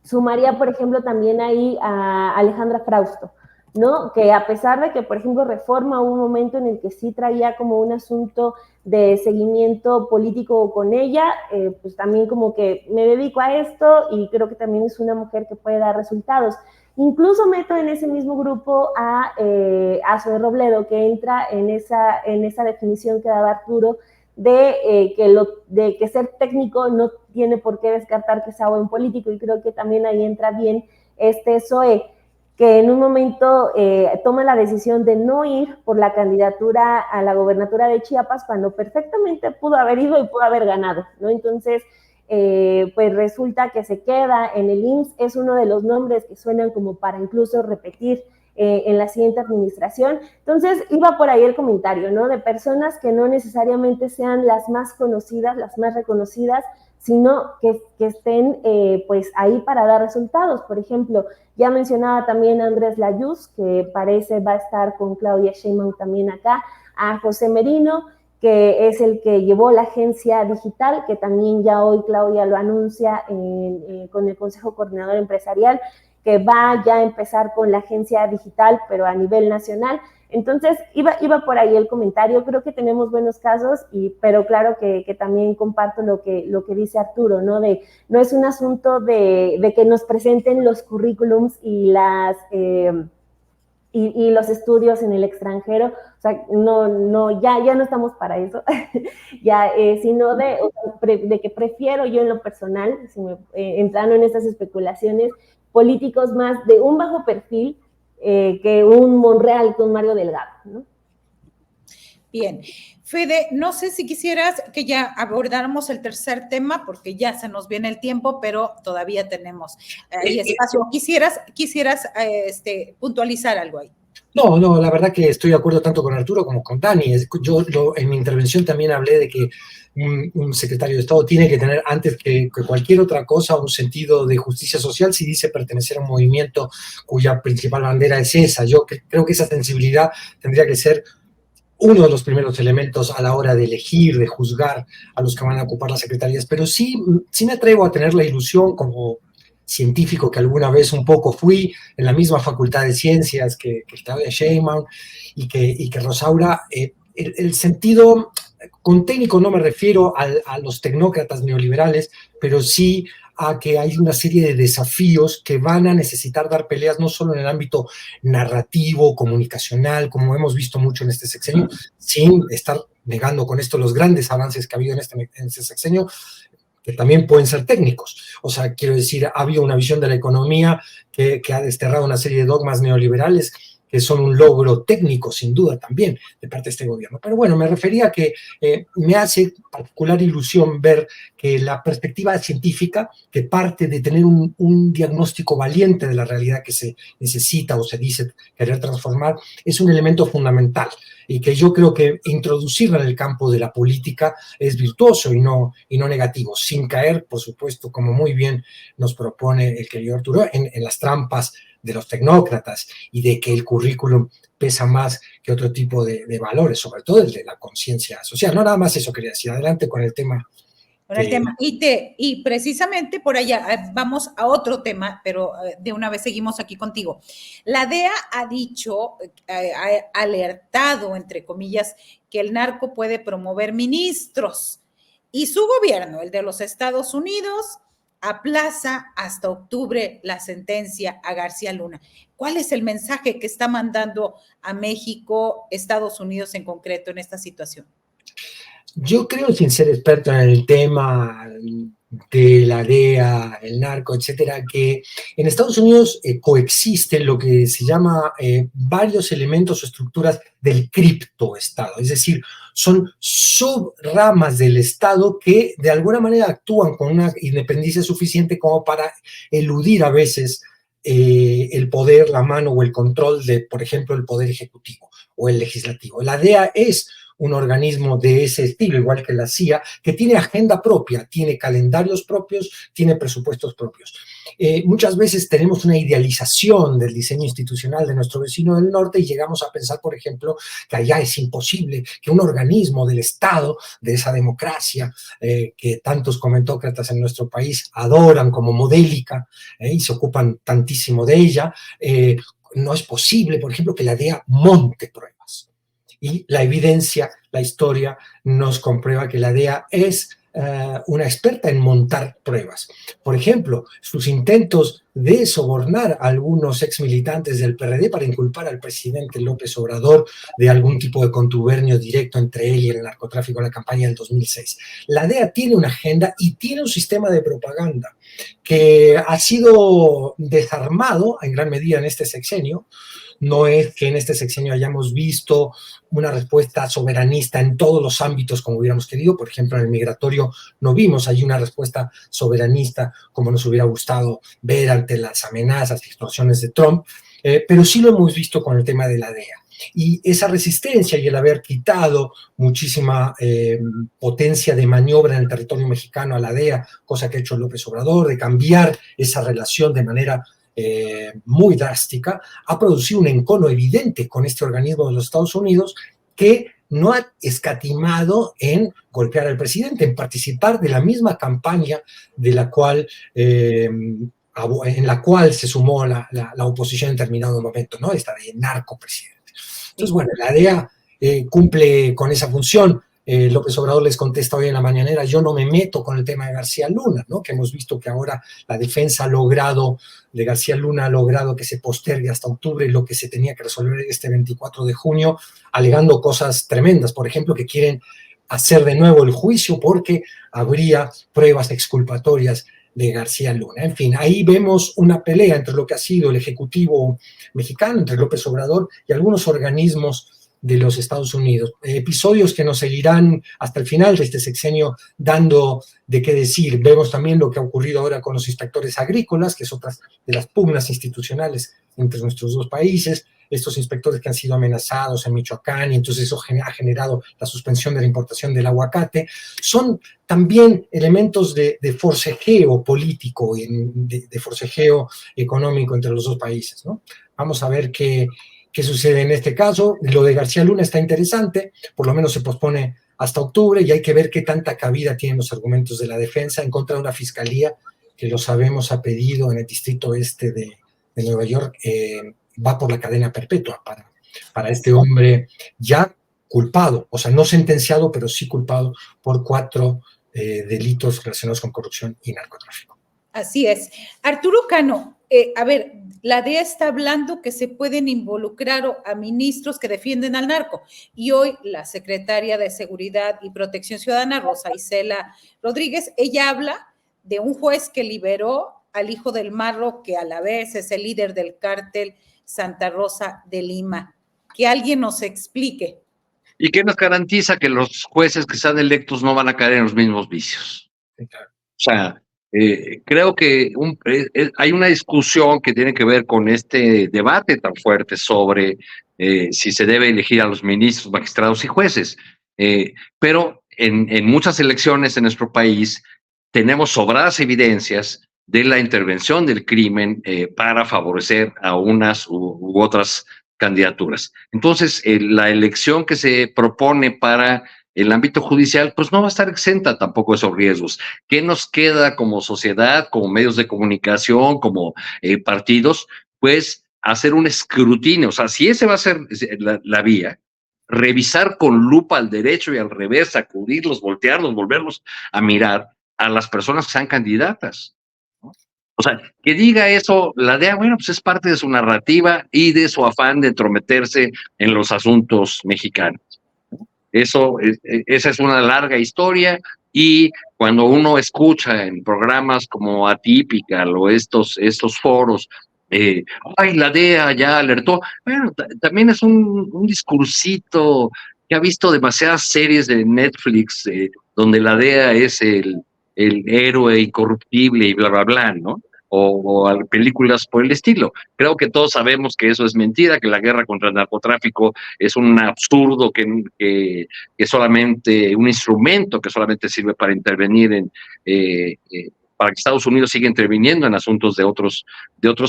Sumaría, por ejemplo, también ahí a Alejandra Frausto, ¿no? Que a pesar de que, por ejemplo, Reforma hubo un momento en el que sí traía como un asunto de seguimiento político con ella, pues también como que me dedico a esto y creo que también es una mujer que puede dar resultados. Incluso meto en ese mismo grupo a Zoe Robledo, que entra en esa definición que daba Arturo de que ser técnico no tiene por qué descartar que sea buen político, y creo que también ahí entra bien Zoe, que en un momento toma la decisión de no ir por la candidatura a la gobernatura de Chiapas cuando perfectamente pudo haber ido y pudo haber ganado, ¿no? Entonces, pues resulta que se queda en el IMSS, es uno de los nombres que suenan como para incluso repetir en la siguiente administración. Entonces, iba por ahí el comentario, ¿no? De personas que no necesariamente sean las más conocidas, las más reconocidas, sino que estén pues ahí para dar resultados. Por ejemplo, ya mencionaba también a Andrés Layuz, que parece va a estar con Claudia Sheinbaum también acá, a José Merino, que es el que llevó la agencia digital, que también ya hoy Claudia lo anuncia con el Consejo Coordinador Empresarial, que va ya a empezar con la agencia digital, pero a nivel nacional. Entonces, iba por ahí el comentario. Creo que tenemos buenos casos, pero claro que también comparto lo que dice Arturo, ¿no? No es un asunto de que nos presenten los currículums y y los estudios en el extranjero, o sea, ya no estamos para eso, sino de que prefiero yo en lo personal, entrando en estas especulaciones, políticos más de un bajo perfil que un Monreal con Mario Delgado, ¿no? Bien. Fede, no sé si quisieras que ya abordáramos el tercer tema, porque ya se nos viene el tiempo, pero todavía tenemos ahí espacio. ¿Quisieras puntualizar algo ahí? No, la verdad que estoy de acuerdo tanto con Arturo como con Dani. Yo en mi intervención también hablé de que un secretario de Estado tiene que tener, antes que cualquier otra cosa, un sentido de justicia social si dice pertenecer a un movimiento cuya principal bandera es esa. Yo creo que esa sensibilidad tendría que ser uno de los primeros elementos a la hora de elegir, de juzgar a los que van a ocupar las secretarías, pero sí me atrevo a tener la ilusión como científico que alguna vez un poco fui en la misma facultad de ciencias que Claudia Sheinbaum y que Rosaura, el sentido, con técnico no me refiero a los tecnócratas neoliberales, pero sí a que hay una serie de desafíos que van a necesitar dar peleas no solo en el ámbito narrativo, comunicacional, como hemos visto mucho en este sexenio, sin estar negando con esto los grandes avances que ha habido en este sexenio, que también pueden ser técnicos. O sea, quiero decir, ha habido una visión de la economía que ha desterrado una serie de dogmas neoliberales que son un logro técnico, sin duda, también, de parte de este gobierno. Pero bueno, me refería a que me hace particular ilusión ver que la perspectiva científica, que parte de tener un diagnóstico valiente de la realidad que se necesita o se dice querer transformar, es un elemento fundamental y que yo creo que introducirla en el campo de la política es virtuoso y no negativo, sin caer, por supuesto, como muy bien nos propone el querido Arturo, en las trampas de los tecnócratas y de que el currículum pesa más que otro tipo de valores, sobre todo el de la conciencia social. No, nada más eso quería decir. Adelante con el tema. Y precisamente por allá vamos a otro tema, pero de una vez seguimos aquí contigo. La DEA ha dicho, ha alertado, entre comillas, que el narco puede promover ministros. Y su gobierno, el de los Estados Unidos, aplaza hasta octubre la sentencia a García Luna. ¿Cuál es el mensaje que está mandando a México, Estados Unidos en concreto en esta situación? Yo creo, sin ser experto en el tema de la DEA, el narco, etcétera, que en Estados Unidos coexisten lo que se llama varios elementos o estructuras del criptoestado, es decir, son subramas del Estado que de alguna manera actúan con una independencia suficiente como para eludir a veces el poder, la mano o el control de, por ejemplo, el poder ejecutivo o el legislativo. La DEA es un organismo de ese estilo, igual que la CIA, que tiene agenda propia, tiene calendarios propios, tiene presupuestos propios. Muchas veces tenemos una idealización del diseño institucional de nuestro vecino del norte y llegamos a pensar, por ejemplo, que allá es imposible que un organismo del Estado, de esa democracia que tantos comentócratas en nuestro país adoran como modélica y se ocupan tantísimo de ella, no es posible, por ejemplo, que la DEA monte pruebas. Y la evidencia, la historia nos comprueba que la DEA es una experta en montar pruebas. Por ejemplo, sus intentos de sobornar a algunos exmilitantes del PRD para inculpar al presidente López Obrador de algún tipo de contubernio directo entre él y el narcotráfico en la campaña del 2006. La DEA tiene una agenda y tiene un sistema de propaganda que ha sido desarmado en gran medida en este sexenio. No es que en este sexenio hayamos visto una respuesta soberanista en todos los ámbitos como hubiéramos querido. Por ejemplo, en el migratorio no vimos ahí una respuesta soberanista como nos hubiera gustado ver ante las amenazas y extorsiones de Trump, pero sí lo hemos visto con el tema de la DEA. Y esa resistencia y el haber quitado muchísima potencia de maniobra en el territorio mexicano a la DEA, cosa que ha hecho López Obrador, de cambiar esa relación de manera muy drástica, ha producido un encono evidente con este organismo de los Estados Unidos que no ha escatimado en golpear al presidente, en participar de la misma campaña de la cual, en la cual se sumó la oposición en determinado momento, ¿no? Esta de narcopresidente. Entonces, bueno, la DEA cumple con esa función. López Obrador les contesta hoy en la mañanera, yo no me meto con el tema de García Luna, ¿no? Que hemos visto que ahora la defensa de García Luna ha logrado que se postergue hasta octubre lo que se tenía que resolver este 24 de junio, alegando cosas tremendas, por ejemplo, que quieren hacer de nuevo el juicio porque habría pruebas exculpatorias de García Luna. En fin, ahí vemos una pelea entre lo que ha sido el Ejecutivo mexicano, entre López Obrador y algunos organismos de los Estados Unidos. Episodios que nos seguirán hasta el final de este sexenio dando de qué decir. Vemos también lo que ha ocurrido ahora con los inspectores agrícolas, que es otra de las pugnas institucionales entre nuestros dos países. Estos inspectores que han sido amenazados en Michoacán y entonces eso ha generado la suspensión de la importación del aguacate. Son también elementos de forcejeo político y de forcejeo económico entre los dos países, ¿no? Vamos a ver qué sucede en este caso. Lo de García Luna está interesante, por lo menos se pospone hasta octubre y hay que ver qué tanta cabida tienen los argumentos de la defensa en contra de una fiscalía que, lo sabemos, ha pedido en el distrito este de Nueva York, va por la cadena perpetua para este hombre ya culpado, o sea, no sentenciado, pero sí culpado por 4 delitos relacionados con corrupción y narcotráfico. Así es. Arturo Cano, a ver, la DEA está hablando que se pueden involucrar a ministros que defienden al narco. Y hoy la secretaria de Seguridad y Protección Ciudadana, Rosa Isela Rodríguez, ella habla de un juez que liberó al hijo del Marro, que a la vez es el líder del cártel Santa Rosa de Lima. Que alguien nos explique. ¿Y qué nos garantiza que los jueces que sean electos no van a caer en los mismos vicios? Sí, claro. O sea, creo que hay una discusión que tiene que ver con este debate tan fuerte sobre si se debe elegir a los ministros, magistrados y jueces. Pero en muchas elecciones en nuestro país tenemos sobradas evidencias de la intervención del crimen para favorecer a unas u otras candidaturas. Entonces, la elección que se propone para el ámbito judicial, pues no va a estar exenta tampoco de esos riesgos. ¿Qué nos queda como sociedad, como medios de comunicación, como partidos? Pues hacer un escrutinio. O sea, si ese va a ser la vía, revisar con lupa al derecho y al revés, sacudirlos, voltearlos, volverlos a mirar a las personas que sean candidatas, ¿no? O sea, que diga eso la DEA, bueno, pues es parte de su narrativa y de su afán de entrometerse en los asuntos mexicanos. Esa es una larga historia, y cuando uno escucha en programas como Atypical o estos foros, ay, la DEA ya alertó, bueno, también es un discursito que ha visto demasiadas series de Netflix donde la DEA es el héroe incorruptible y bla, bla, bla, ¿no? O películas por el estilo. Creo que todos sabemos que eso es mentira, que la guerra contra el narcotráfico es un absurdo que solamente, un instrumento que solamente sirve para intervenir para que Estados Unidos siga interviniendo en asuntos de otros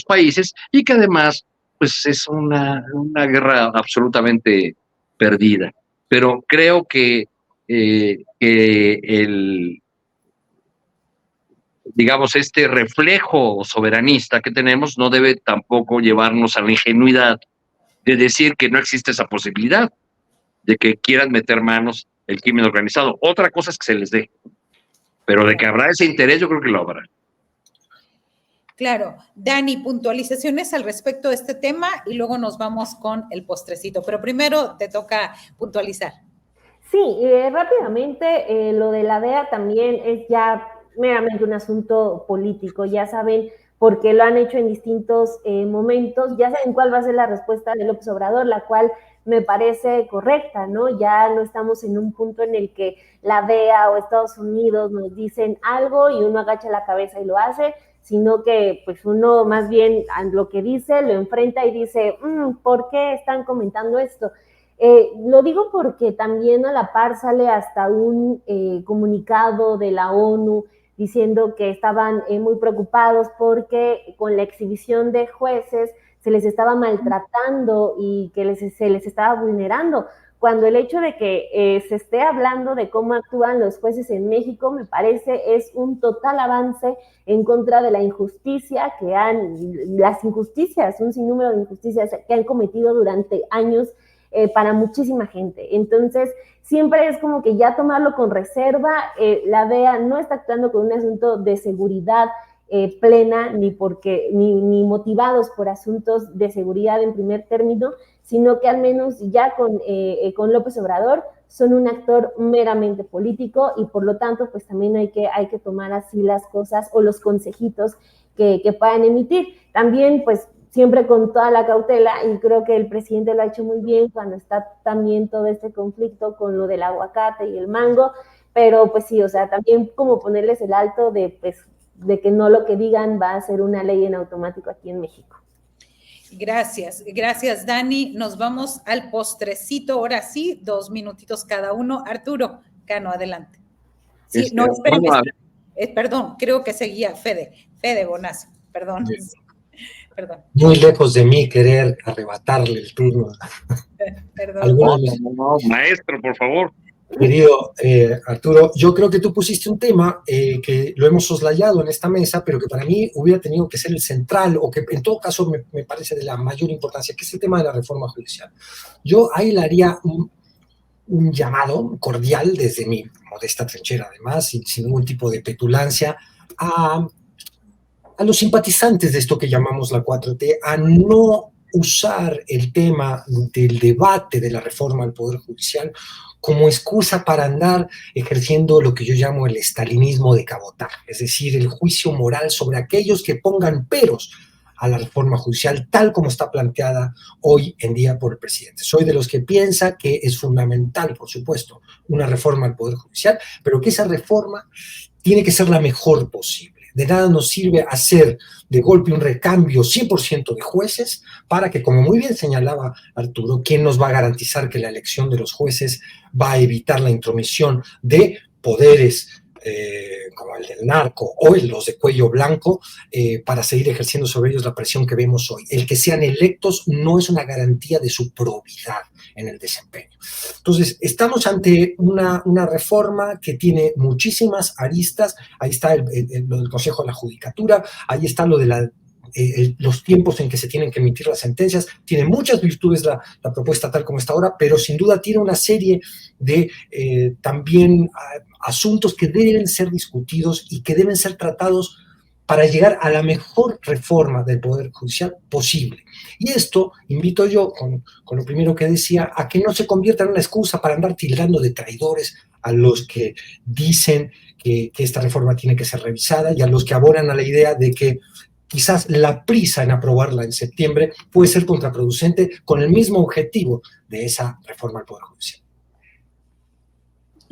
países, y que además, pues es una guerra absolutamente perdida. Pero creo que digamos, este reflejo soberanista que tenemos no debe tampoco llevarnos a la ingenuidad de decir que no existe esa posibilidad de que quieran meter manos el crimen organizado. Otra cosa es que se les dé, pero de que habrá ese interés, yo creo que lo habrá. Claro. Dani, puntualizaciones al respecto de este tema y luego nos vamos con el postrecito, pero primero te toca puntualizar. Sí, rápidamente, lo de la DEA también es ya meramente un asunto político, ya saben, porque lo han hecho en distintos momentos, ya saben cuál va a ser la respuesta de López Obrador, la cual me parece correcta, ¿no? Ya no estamos en un punto en el que la DEA o Estados Unidos nos dicen algo y uno agacha la cabeza y lo hace, sino que pues uno más bien lo que dice lo enfrenta y dice, ¿por qué están comentando esto? Lo digo porque también a la par sale hasta un comunicado de la ONU diciendo que estaban muy preocupados porque con la exhibición de jueces se les estaba maltratando y que se les estaba vulnerando, cuando el hecho de que se esté hablando de cómo actúan los jueces en México, me parece es un total avance en contra de la injusticia las injusticias, un sinnúmero de injusticias que han cometido durante años para muchísima gente. Entonces, siempre es como que ya tomarlo con reserva. La DEA no está actuando con un asunto de seguridad plena, ni motivados por asuntos de seguridad en primer término, sino que al menos ya con López Obrador son un actor meramente político, y por lo tanto pues también hay que tomar así las cosas, o los consejitos que puedan emitir. También pues siempre con toda la cautela, y creo que el presidente lo ha hecho muy bien cuando está también todo este conflicto con lo del aguacate y el mango, pero pues sí, o sea, también como ponerles el alto de que no lo que digan va a ser una ley en automático aquí en México. Gracias, Dani. Nos vamos al postrecito, ahora sí, 2 minutitos cada uno. Arturo Cano, adelante. Sí, no, espérame. Perdón, creo que seguía Fede Bonazo, perdón. Sí. Perdón. Muy lejos de mí querer arrebatarle el turno. Perdón. No, maestro, por favor. Querido Arturo, yo creo que tú pusiste un tema que lo hemos soslayado en esta mesa, pero que para mí hubiera tenido que ser el central, o que en todo caso me parece de la mayor importancia, que es el tema de la reforma judicial. Yo ahí le haría un llamado cordial desde mi modesta trinchera, además, sin ningún tipo de petulancia, a los simpatizantes de esto que llamamos la 4T, a no usar el tema del debate de la reforma al Poder Judicial como excusa para andar ejerciendo lo que yo llamo el estalinismo de cabotaje, es decir, el juicio moral sobre aquellos que pongan peros a la reforma judicial tal como está planteada hoy en día por el presidente. Soy de los que piensa que es fundamental, por supuesto, una reforma al Poder Judicial, pero que esa reforma tiene que ser la mejor posible. De nada nos sirve hacer de golpe un recambio 100% de jueces para que, como muy bien señalaba Arturo, ¿quién nos va a garantizar que la elección de los jueces va a evitar la intromisión de poderes como el del narco o los de cuello blanco para seguir ejerciendo sobre ellos la presión que vemos hoy? El que sean electos no es una garantía de su probidad en el desempeño. Entonces, estamos ante una reforma que tiene muchísimas aristas. Ahí está lo del Consejo de la Judicatura, ahí está lo de la los tiempos en que se tienen que emitir las sentencias. Tiene muchas virtudes la propuesta tal como está ahora, pero sin duda tiene una serie de también asuntos que deben ser discutidos y que deben ser tratados para llegar a la mejor reforma del Poder Judicial posible. Y esto, invito yo, con lo primero que decía, a que no se convierta en una excusa para andar tildando de traidores a los que dicen que esta reforma tiene que ser revisada y a los que abonan a la idea de que quizás la prisa en aprobarla en septiembre puede ser contraproducente con el mismo objetivo de esa reforma al Poder Judicial.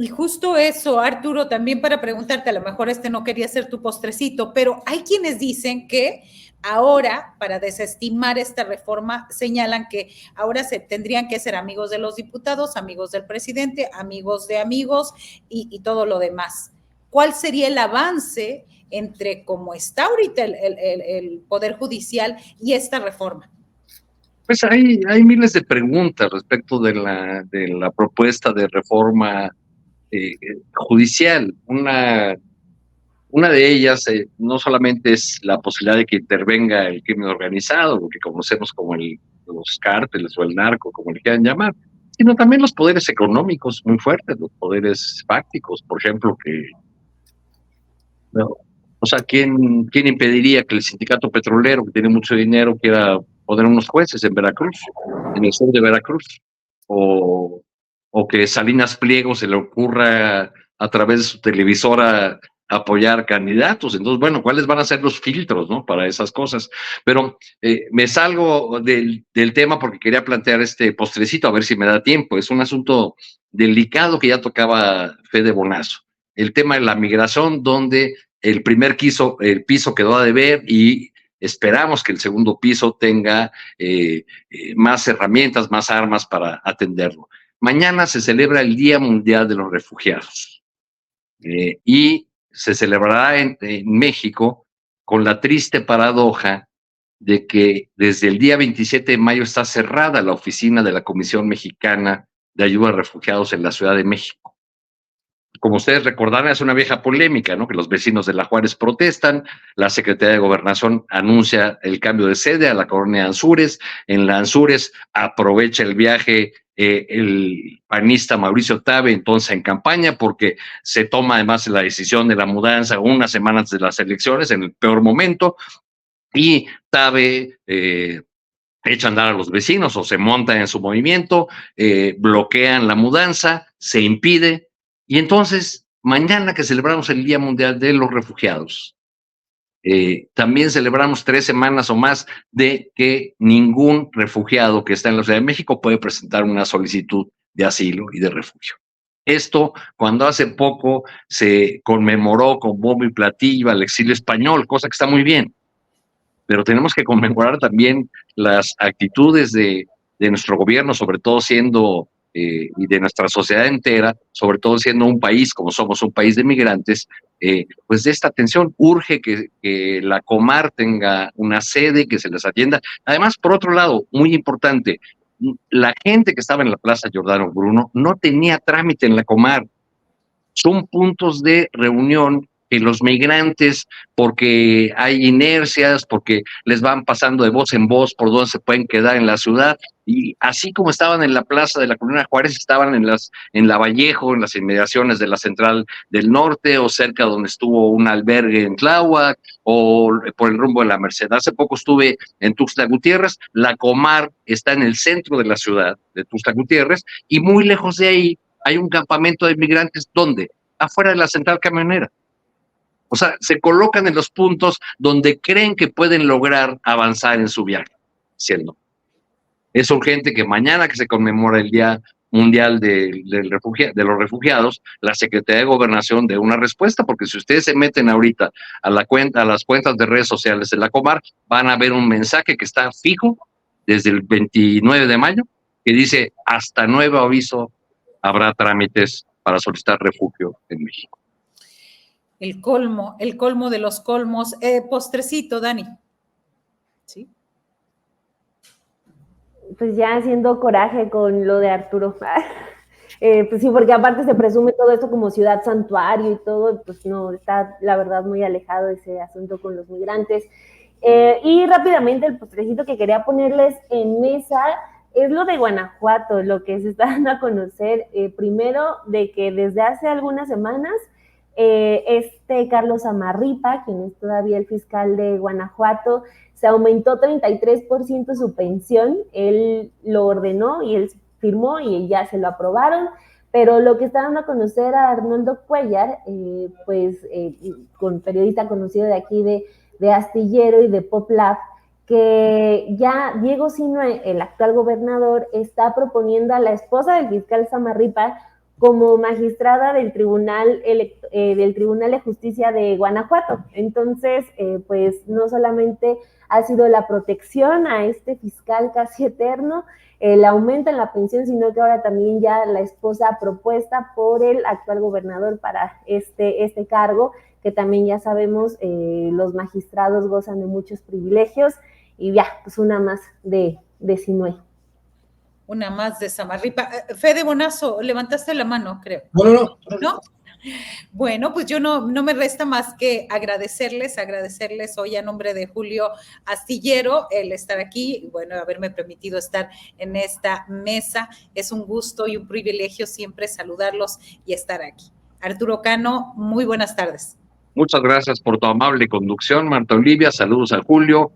Y justo eso, Arturo, también para preguntarte, a lo mejor no quería ser tu postrecito, pero hay quienes dicen que ahora, para desestimar esta reforma, señalan que ahora se tendrían que ser amigos de los diputados, amigos del presidente, amigos de amigos y todo lo demás. ¿Cuál sería el avance entre cómo está ahorita el Poder Judicial y esta reforma? Pues hay miles de preguntas respecto de la propuesta de reforma judicial. Una de ellas no solamente es la posibilidad de que intervenga el crimen organizado, lo que conocemos como los cárteles o el narco, como le quieran llamar, sino también los poderes económicos muy fuertes, los poderes fácticos, por ejemplo, ¿no? O sea, ¿quién impediría que el sindicato petrolero, que tiene mucho dinero, quiera poner unos jueces en Veracruz, en el sur de Veracruz? O que Salinas Pliego se le ocurra a través de su televisora apoyar candidatos. Entonces, bueno, ¿cuáles van a ser los filtros, no, para esas cosas? Pero me salgo del tema porque quería plantear este postrecito, a ver si me da tiempo. Es un asunto delicado que ya tocaba Fede Bonazo. El tema de la migración, donde el piso quedó a deber y esperamos que el segundo piso tenga más herramientas, más armas para atenderlo. Mañana se celebra el Día Mundial de los Refugiados y se celebrará en México con la triste paradoja de que desde el día 27 de mayo está cerrada la oficina de la Comisión Mexicana de Ayuda a Refugiados en la Ciudad de México. Como ustedes recordarán, es una vieja polémica, ¿no? Que los vecinos de La Juárez protestan, la Secretaría de Gobernación anuncia el cambio de sede a la colonia Anzures, en la Anzures aprovecha el viaje el panista Mauricio Tabe, entonces en campaña, porque se toma además la decisión de la mudanza unas semanas antes de las elecciones, en el peor momento, y Tabe echa a andar a los vecinos o se monta en su movimiento, bloquean la mudanza, se impide. Y entonces, mañana que celebramos el Día Mundial de los Refugiados, también celebramos 3 semanas o más de que ningún refugiado que está en la Ciudad de México puede presentar una solicitud de asilo y de refugio. Esto, cuando hace poco se conmemoró con bombo y platillo al exilio español, cosa que está muy bien, pero tenemos que conmemorar también las actitudes de nuestro gobierno, sobre todo siendo y de nuestra sociedad entera, sobre todo siendo un país, como somos un país de migrantes, pues de esta atención. Urge que la Comar tenga una sede, que se les atienda. Además, por otro lado, muy importante, la gente que estaba en la Plaza Giordano Bruno no tenía trámite en la Comar. Son puntos de reunión que los migrantes, porque hay inercias, porque les van pasando de voz en voz por dónde se pueden quedar en la ciudad, y así como estaban en la plaza de la Colonia Juárez, estaban en la Vallejo, en las inmediaciones de la Central del Norte, o cerca donde estuvo un albergue en Tláhuac, o por el rumbo de la Merced. Hace poco estuve en Tuxtla Gutiérrez. La Comar está en el centro de la ciudad de Tuxtla Gutiérrez, y muy lejos de ahí hay un campamento de migrantes. ¿Dónde? Afuera de la central camionera. O sea, se colocan en los puntos donde creen que pueden lograr avanzar en su viaje. Siendo. Es urgente que mañana que se conmemora el Día Mundial de los Refugiados, la Secretaría de Gobernación dé una respuesta, porque si ustedes se meten ahorita a las cuentas de redes sociales de la Comar, van a ver un mensaje que está fijo desde el 29 de mayo, que dice: hasta nuevo aviso habrá trámites para solicitar refugio en México. El colmo de los colmos. Postrecito, Dani. ¿Sí? Pues ya haciendo coraje con lo de Arturo. Pues sí, porque aparte se presume todo esto como ciudad santuario y todo, pues no, está la verdad muy alejado ese asunto con los migrantes. Y rápidamente el postrecito que quería ponerles en mesa es lo de Guanajuato, lo que se está dando a conocer, primero de que desde hace algunas semanas Carlos Zamarripa, quien es todavía el fiscal de Guanajuato, se aumentó 33% su pensión, él lo ordenó y él firmó y ya se lo aprobaron, pero lo que está dando a conocer a Arnoldo Cuellar, con periodista conocido de aquí de Astillero y de PopLab, que ya Diego Sinue, el actual gobernador, está proponiendo a la esposa del fiscal Zamarripa como magistrada del Tribunal de Justicia de Guanajuato. Entonces, pues no solamente ha sido la protección a este fiscal casi eterno, el aumento en la pensión, sino que ahora también ya la esposa propuesta por el actual gobernador para este cargo, que también ya sabemos, los magistrados gozan de muchos privilegios, y ya, pues una más de Sinue. Una más de Zamarripa. Fede Bonazo, levantaste la mano, creo. No. ¿No? Bueno, pues yo no me resta más que agradecerles hoy a nombre de Julio Astillero el estar aquí, bueno, haberme permitido estar en esta mesa. Es un gusto y un privilegio siempre saludarlos y estar aquí. Arturo Cano, muy buenas tardes. Muchas gracias por tu amable conducción, Marta Olivia. Saludos a Julio,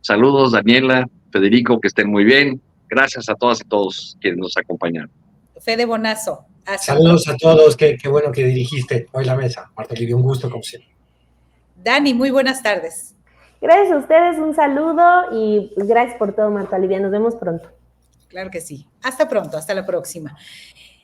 saludos Daniela, Federico, que estén muy bien. Gracias a todas y todos quienes nos acompañaron. Fede Bonazo. Saludos a todos, qué bueno que dirigiste hoy la mesa. Marta Olivia, un gusto como siempre. Dani, muy buenas tardes. Gracias a ustedes, un saludo y gracias por todo, Marta Olivia. Nos vemos pronto. Claro que sí. Hasta pronto, hasta la próxima.